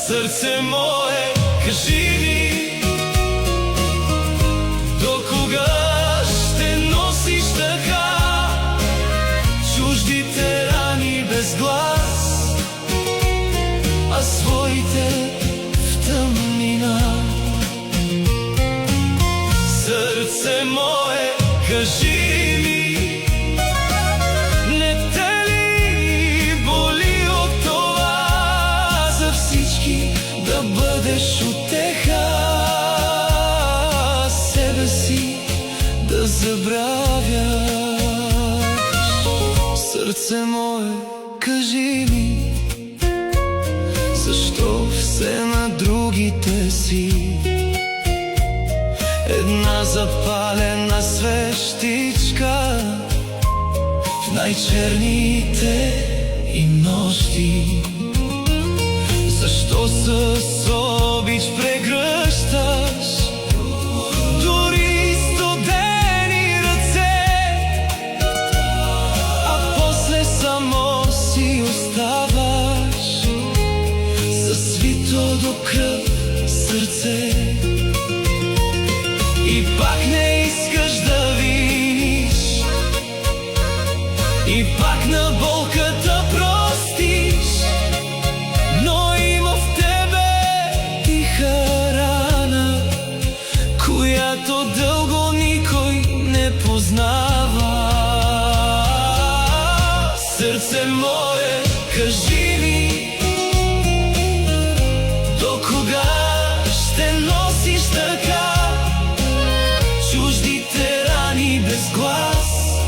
Сърце мое, кажи ми, до кога ще носиш така чуждите рани без глас, а своите в тъмнина? Сърце мое, кажи ми, не те ли боли от това за всички да бъдеш утеха, себе си да забравяш? Сърце мое, кажи ми, защо все на другите си една запалена свещичка в най-черните им нощи? Защо с обич прегръщаш дори студени ръце, а после само си оставаш със свито до кръв сърце? И пак не искаш да видиш, и пак на болката простиш, но има в тебе тиха рана, която дълго никой не познава. Сърце мое, кажи ми, до кога ще носиш така чуждите рани без глас,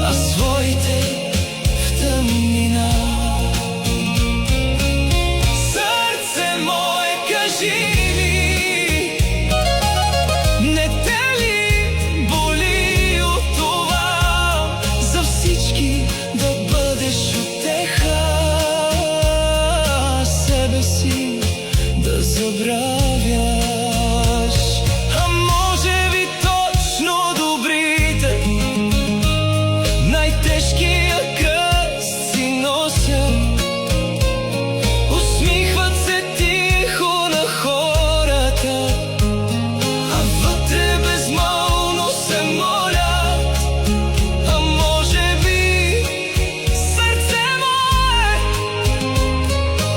а своите в тъмнина? Сърце мое, кажи ми, не те ли боли от това за всички да бъдеш утеха, себе си да забравяш? Най-тежкия кръст си нося, усмихват се тихо на хората, а вътре безмълвно се молят. А може би, сърце мое,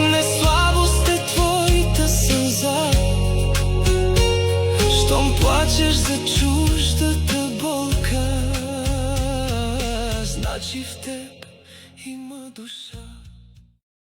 не слабост е твоята сълза, щом плачеш за чуждата болка, значи в теб има душа.